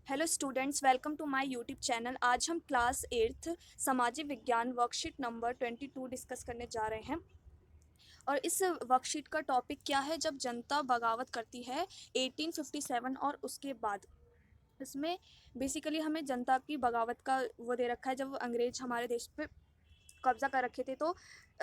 Hello students, welcome to my YouTube channel. आज हम class 8th सामाजिक विज्ञान वर्कशीट नंबर 22 डिस्कस करने जा रहे हैं। और इस वर्कशीट का टॉपिक क्या है? जब जनता बगावत करती है 1857 और उसके बाद। इसमें बेसिकली हमें जनता की बगावत का वो दे रखा है, जब अंग्रेज हमारे देश पे कब्जा कर रखे थे। तो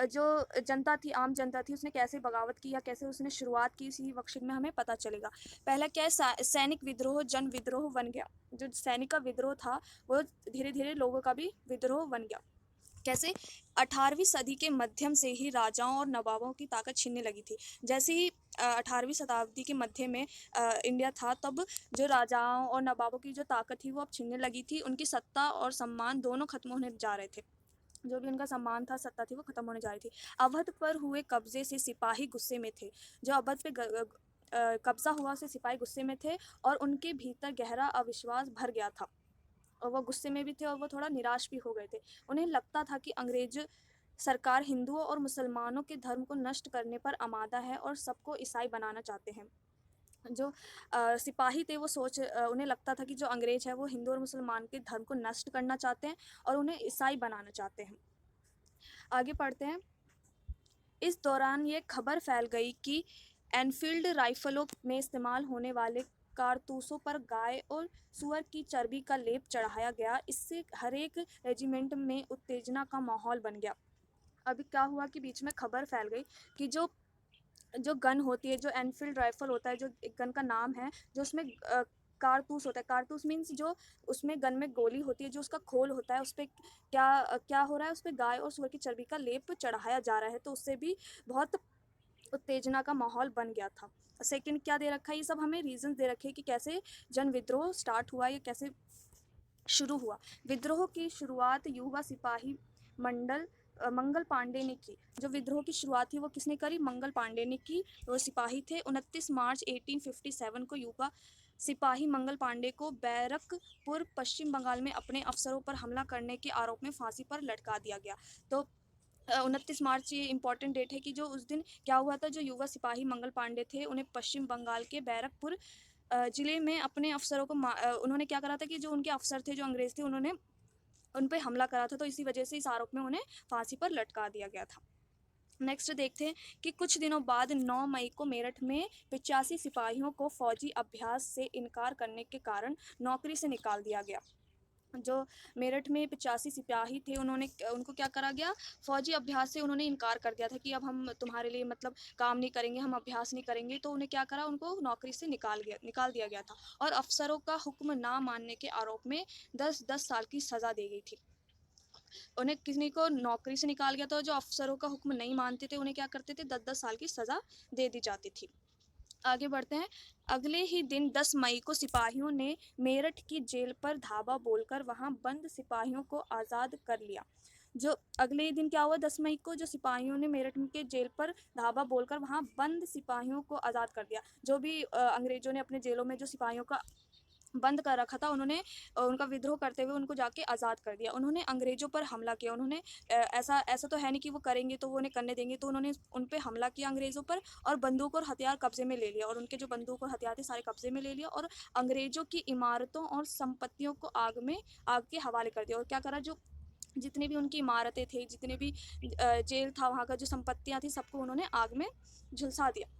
जो जनता थी, आम जनता थी, उसने कैसे बगावत की या कैसे उसने शुरुआत की, इसी वर्कशीट में हमें पता चलेगा। पहला क्या है? सैनिक विद्रोह, जन विद्रोह बन गया। जो सैनिक का विद्रोह था वो धीरे धीरे लोगों का भी विद्रोह बन गया। कैसे? 18वीं सदी के मध्यम से ही राजाओं और नवाबों की ताकत छीनने लगी थी। जैसे ही 18वीं शताब्दी के मध्य में इंडिया था, तब जो राजाओं और नवाबों की जो ताकत थी वो अब छीनने लगी थी। उनकी सत्ता और सम्मान दोनों खत्म होने जा रहे थे। जो भी उनका सम्मान था, सत्ता थी, वो खत्म होने जा रही थी। अवध पर हुए कब्जे से सिपाही गुस्से में थे। जो अवध पे कब्जा हुआ, से सिपाही गुस्से में थे और उनके भीतर गहरा अविश्वास भर गया था। और वो गुस्से में भी थे और वो थोड़ा निराश भी हो गए थे। उन्हें लगता था कि अंग्रेज सरकार हिंदुओं और मुसलमानों के धर्म को नष्ट करने पर आमादा है और सबको ईसाई बनाना चाहते हैं। जो सिपाही थे वो उन्हें लगता था कि जो अंग्रेज है वो हिंदू और मुसलमान के धर्म को नष्ट करना चाहते हैं और उन्हें ईसाई बनाना चाहते हैं। आगे पढ़ते हैं। इस दौरान ये खबर फैल गई कि एनफील्ड राइफलों में इस्तेमाल होने वाले कारतूसों पर गाय और सुअर की चर्बी का लेप चढ़ाया गया। इससे हर एक रेजिमेंट में उत्तेजना का माहौल बन गया। अभी क्या हुआ कि बीच में खबर फैल गई कि जो जो गन होती है, जो एनफील्ड राइफल होता है, जो एक गन का नाम है, जो उसमें कारतूस होता है। कारतूस मीन्स जो उसमें गन में गोली होती है, जो उसका खोल होता है, उस पर क्या हो रहा है, उस पर गाय और सुअर की चर्बी का लेप चढ़ाया जा रहा है। तो उससे भी बहुत उत्तेजना का माहौल बन गया था। सेकंड क्या दे रखा है? ये सब हमें रीजन दे रखे हैं कि कैसे जन विद्रोह स्टार्ट हुआ या कैसे शुरू हुआ। विद्रोह की शुरुआत युवा सिपाही मंडल मंगल पांडे ने की। जो विद्रोह की शुरुआत थी वो किसने करी? मंगल पांडे ने की। वो सिपाही थे। 29 मार्च 1857 को युवा सिपाही मंगल पांडे को बैरकपुर पश्चिम बंगाल में अपने अफसरों पर हमला करने के आरोप में फांसी पर लटका दिया गया। तो 29 मार्च ये इंपॉर्टेंट डेट है कि जो उस दिन क्या हुआ था, जो युवा सिपाही मंगल पांडे थे उन्हें पश्चिम बंगाल के बैरकपुर जिले में अपने अफसरों को उन्होंने क्या करा था कि जो उनके अफसर थे, जो अंग्रेज थे, उन्होंने उन पे हमला करा था। तो इसी वजह से इस आरोप में उन्हें फांसी पर लटका दिया गया था। नेक्स्ट देखते हैं कि कुछ दिनों बाद 9 मई को मेरठ में 85 सिपाहियों को फौजी अभ्यास से इनकार करने के कारण नौकरी से निकाल दिया गया। जो मेरठ में 85 सिपाही थे, उनको क्या करा गया? फौजी अभ्यास से उन्होंने इनकार कर दिया था कि अब हम तुम्हारे लिए मतलब काम नहीं करेंगे, हम अभ्यास नहीं करेंगे। तो उन्हें क्या करा? उनको नौकरी से निकाल दिया गया था। और अफसरों का हुक्म ना मानने के आरोप में 10-10 साल की सज़ा दी गई थी। उन्हें किसी को नौकरी से निकाल गया था, जो अफसरों का हुक्म नहीं मानते थे उन्हें क्या करते थे? 10-10 साल की सज़ा दे दी जाती थी। आगे बढ़ते हैं। अगले ही दिन 10 मई को सिपाहियों ने मेरठ की जेल पर धावा बोलकर वहां बंद सिपाहियों को आज़ाद कर लिया। जो अगले ही दिन क्या हुआ? 10 मई को जो सिपाहियों ने मेरठ के जेल पर धावा बोलकर वहां बंद सिपाहियों को आज़ाद कर दिया। जो भी अंग्रेजों ने अपने जेलों में जो सिपाहियों का बंद कर रखा था, उन्होंने उनका विद्रोह करते हुए उनको जाके आज़ाद कर दिया। उन्होंने अंग्रेजों पर हमला किया। उन्होंने ऐसा ऐसा तो है नहीं कि वो करेंगे तो वो उन्हें करने देंगे। तो उन्होंने उन पे हमला किया अंग्रेज़ों पर, और बंदूक और हथियार कब्जे में ले लिया, और उनके जो बंदूक और हथियार थे सारे कब्जे में ले लिया, और अंग्रेजों की इमारतों और संपत्तियों को आग के हवाले कर दिया। और क्या करा? जो जितनी भी उनकी इमारतें थी, जितने भी जेल था, वहाँ का जो संपत्तियाँ थी, सबको उन्होंने आग में झुलसा दिया।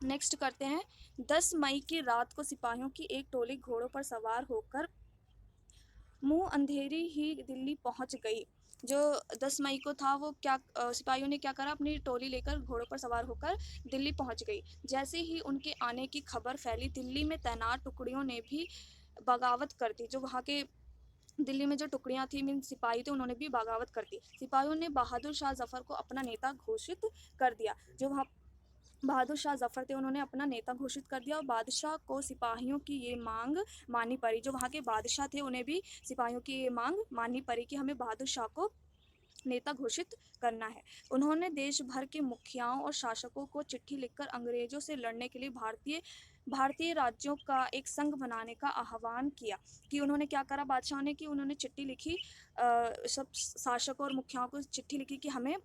नेक्स्ट करते हैं। 10 मई की रात को सिपाहियों की एक टोली घोड़ों पर सवार होकर मुंह अंधेरी ही दिल्ली पहुंच गई। जो 10 मई को था, वो क्या सिपाहियों ने क्या करा? अपनी टोली लेकर घोड़ों पर सवार होकर दिल्ली पहुंच गई। जैसे ही उनके आने की खबर फैली, दिल्ली में तैनात टुकड़ियों ने भी बगावत कर दी। जो वहाँ के दिल्ली में जो टुकड़ियाँ थी, मीन सिपाही थे, उन्होंने भी बगावत कर दी। सिपाहियों ने बहादुर शाह जफर को अपना नेता घोषित कर दिया। जो वहाँ बहादुर शाह जफर थे, उन्होंने अपना नेता घोषित कर दिया, और बादशाह को सिपाहियों की ये मांग माननी पड़ी। जो वहाँ के बादशाह थे, उन्हें भी सिपाहियों की ये मांग माननी पड़ी कि हमें बहादुर शाह को नेता घोषित करना है। उन्होंने देश भर के मुखियाओं और शासकों को चिट्ठी लिखकर अंग्रेजों से लड़ने के लिए भारतीय राज्यों का एक संघ बनाने का आह्वान किया। कि उन्होंने क्या करा बादशाह ने? कि उन्होंने चिट्ठी लिखी, सब शासकों और मुखियाओं को चिट्ठी लिखी कि हमें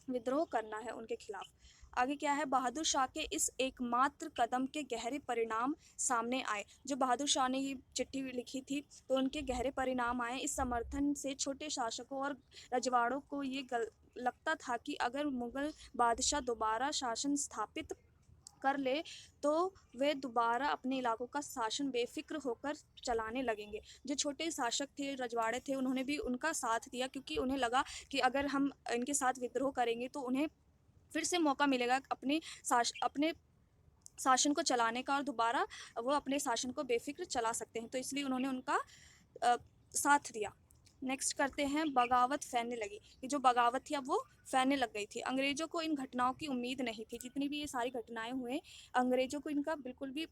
विद्रोह करना है उनके खिलाफ। आगे क्या है, बहादुर शाह के इस एकमात्र कदम के गहरे परिणाम सामने आए। जो बहादुर शाह ने ये चिट्ठी लिखी थी तो उनके गहरे परिणाम आए। इस समर्थन से छोटे शासकों और रजवाड़ों को ये लगता था कि अगर मुगल बादशाह दोबारा शासन स्थापित कर ले तो वे दोबारा अपने इलाकों का शासन बेफिक्र होकर चलाने लगेंगे। जो छोटे शासक थे, रजवाड़े थे, उन्होंने भी उनका साथ दिया क्योंकि उन्हें लगा कि अगर हम इनके साथ विद्रोह करेंगे तो उन्हें फिर से मौका मिलेगा अपने शासन को चलाने का और दोबारा वो अपने शासन को बेफिक्र चला सकते हैं। तो इसलिए उन्होंने उनका अ, साथ दिया। नेक्स्ट करते हैं, बगावत फैलने लगी। ये जो बगावत थी अब वो फैलने लग गई थी। अंग्रेज़ों को इन घटनाओं की उम्मीद नहीं थी। जितनी भी ये सारी घटनाएं हुए, अंग्रेज़ों को इनका बिल्कुल भी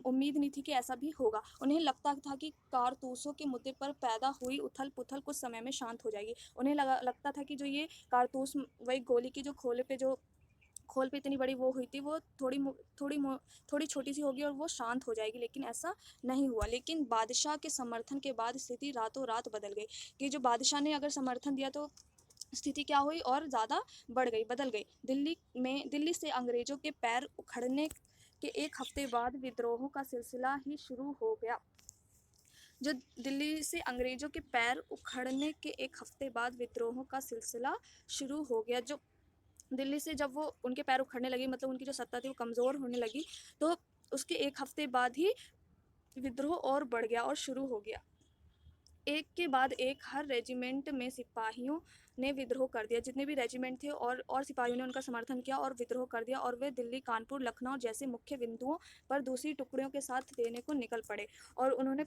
उम्मीद नहीं थी कि ऐसा भी होगा। उन्हें लगता था कि कारतूसों के मुद्दे पर पैदा हुई उथल पुथल कुछ समय में शांत हो जाएगी। उन्हें लगता था कि जो ये कारतूस, वही गोली की जो खोल पे इतनी बड़ी वो हुई थी, वो थोड़ी छोटी सी होगी और वो शांत हो जाएगी, लेकिन ऐसा नहीं हुआ। लेकिन बादशाह के समर्थन के बाद स्थिति रातों रात बदल गई। कि जो बादशाह ने अगर समर्थन दिया तो स्थिति क्या हुई, और ज़्यादा बढ़ गई, बदल गई। दिल्ली से अंग्रेज़ों के पैर उखड़ने के एक हफ्ते बाद विद्रोहों का सिलसिला ही शुरू हो गया। जो दिल्ली से अंग्रेज़ों के पैर उखड़ने के एक हफ्ते बाद विद्रोहों का सिलसिला शुरू हो गया। जो दिल्ली से जब वो उनके पैर उखड़ने लगे, मतलब उनकी जो सत्ता थी वो कमज़ोर होने लगी, तो उसके एक हफ्ते बाद ही विद्रोह और बढ़ गया और शुरू हो गया। एक के बाद एक हर रेजिमेंट में सिपाहियों ने विद्रोह कर दिया। जितने भी रेजिमेंट थे और सिपाहियों ने उनका समर्थन किया और विद्रोह कर दिया, और वे दिल्ली, कानपुर, लखनऊ जैसे मुख्य बिंदुओं पर दूसरी टुकड़ियों के साथ देने को निकल पड़े। और उन्होंने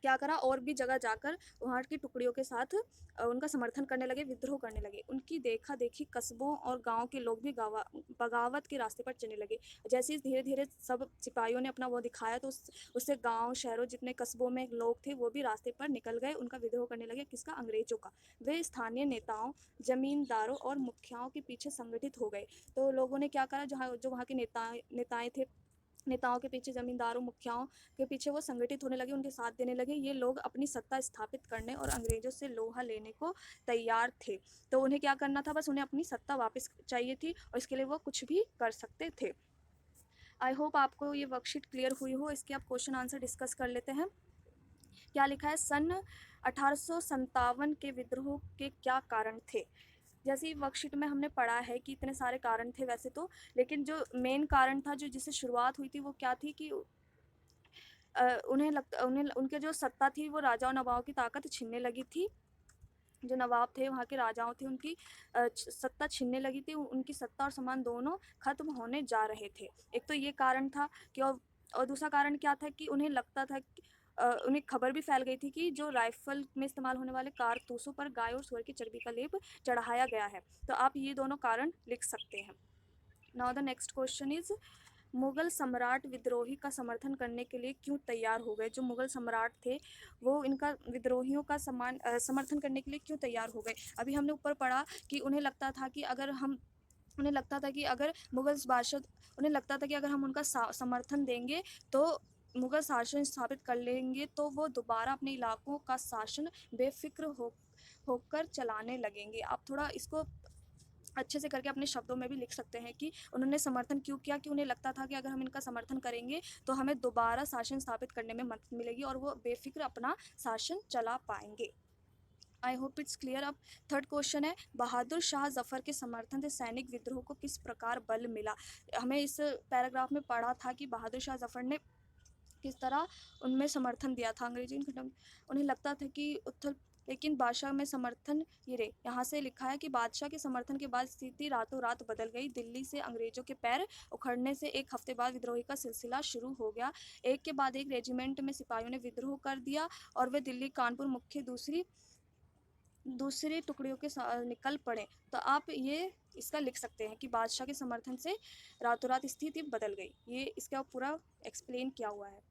क्या करा, और भी जगह जाकर वहाँ की टुकड़ियों के साथ उनका समर्थन करने लगे, विद्रोह करने लगे। उनकी देखा देखी कस्बों और गांव के लोग भी बगावत के रास्ते पर चलने लगे। जैसे ही धीरे धीरे सब सिपाहियों ने अपना वो दिखाया, तो उससे गांव, शहरों, जितने कस्बों में लोग थे वो भी रास्ते पर निकल गए, उनका विद्रोह करने लगे। किसका? अंग्रेजों का। वे स्थानीय नेताओं, जमींदारों और मुखियाओं के पीछे संगठित हो गए। तो लोगों ने क्या करा, जो वहाँ के नेताएं थे, नेताओं के पीछे, जमींदारों, मुखियाओं के पीछे वो संगठित होने लगे, उनके साथ देने लगे। ये लोग अपनी सत्ता स्थापित करने और अंग्रेजों से लोहा लेने को तैयार थे। तो उन्हें क्या करना था, बस उन्हें अपनी सत्ता वापस चाहिए थी और इसके लिए वो कुछ भी कर सकते थे। आई होप आपको ये वर्कशीट क्लियर हुई हो। इसके आप क्वेश्चन आंसर डिस्कस कर लेते हैं। क्या लिखा है, सन 1857 के विद्रोह के क्या कारण थे। जैसे वर्कशीट में हमने पढ़ा है कि इतने सारे कारण थे वैसे तो, लेकिन जो मेन कारण था, जो जिससे शुरुआत हुई थी, वो क्या थी कि उन्हें उनके जो सत्ता थी वो राजा और नवाबों की ताकत छीनने लगी थी। जो नवाब थे, वहाँ के राजाओं थे, उनकी सत्ता छीनने लगी थी। उनकी सत्ता और सम्मान दोनों खत्म होने जा रहे थे। एक तो ये कारण था कि, और दूसरा कारण क्या था कि उन्हें लगता था कि उन्हें खबर भी फैल गई थी कि जो राइफल में इस्तेमाल होने वाले कारतूसों पर गाय और सुअर की चर्बी का लेप चढ़ाया गया है। तो आप ये दोनों कारण लिख सकते हैं। Now the next question is, Mughal सम्राट विद्रोही का समर्थन करने के लिए क्यों तैयार हो गए। जो मुगल सम्राट थे वो इनका विद्रोहियों का समर्थन करने के लिए क्यों तैयार हो गए। अभी हमने ऊपर पढ़ा कि उन्हें लगता था कि अगर मुगल बादशाह उन्हें लगता था कि अगर हम उनका समर्थन देंगे तो मुगल शासन स्थापित कर लेंगे, तो वो दोबारा अपने इलाकों का शासन बेफिक्र होकर चलाने लगेंगे। आप थोड़ा इसको अच्छे से करके अपने शब्दों में भी लिख सकते हैं कि उन्होंने समर्थन क्यों किया, कि उन्हें लगता था कि अगर हम इनका समर्थन करेंगे तो हमें दोबारा शासन स्थापित करने में मदद मिलेगी और वो बेफिक्र अपना शासन चला पाएंगे। I hope it's clear. अब थर्ड क्वेश्चन है, बहादुर शाह जफर के समर्थन से सैनिक विद्रोह को किस प्रकार बल मिला। हमें इस पैराग्राफ में पढ़ा था कि बहादुर शाह जफर ने किस तरह उनमें समर्थन दिया था अंग्रेजी। उन्हें लगता था कि लेकिन बादशाह में समर्थन, ये रे यहाँ से लिखा है कि बादशाह के समर्थन के बाद स्थिति रातों रात बदल गई। दिल्ली से अंग्रेजों के पैर उखड़ने से एक हफ्ते बाद विद्रोही का सिलसिला शुरू हो गया। एक के बाद एक रेजिमेंट में सिपाहियों ने विद्रोह कर दिया और वे दिल्ली, कानपुर मुख्य दूसरी टुकड़ियों के निकल पड़े। तो आप ये इसका लिख सकते हैं कि बादशाह के समर्थन से रातों रात स्थिति बदल गई। ये इसका पूरा एक्सप्लेन किया हुआ है।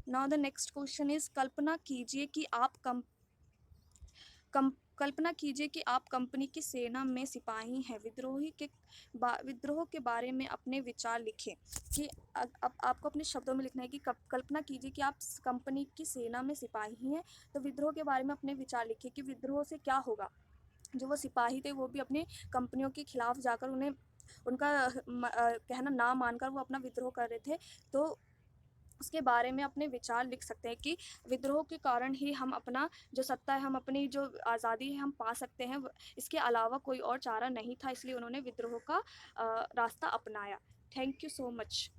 Now the next question is, कल्पना कीजिए कि आप कंपनी की सेना में सिपाही हैं। विद्रोह के बारे में अपने विचार लिखें। कि अब आपको अपने शब्दों में लिखना है कि कल्पना कीजिए कि आप कंपनी की सेना में सिपाही हैं, तो विद्रोह के बारे में अपने विचार लिखिए कि विद्रोह से क्या होगा। जो वो सिपाही थे वो भी अपनी कंपनियों के खिलाफ जाकर उन्हें उनका कहना ना मानकर वो अपना विद्रोह कर रहे थे, तो उसके बारे में अपने विचार लिख सकते हैं कि विद्रोह के कारण ही हम अपना जो सत्ता है, हम अपनी जो आज़ादी है हम पा सकते हैं। इसके अलावा कोई और चारा नहीं था, इसलिए उन्होंने विद्रोह का रास्ता अपनाया। Thank you so much.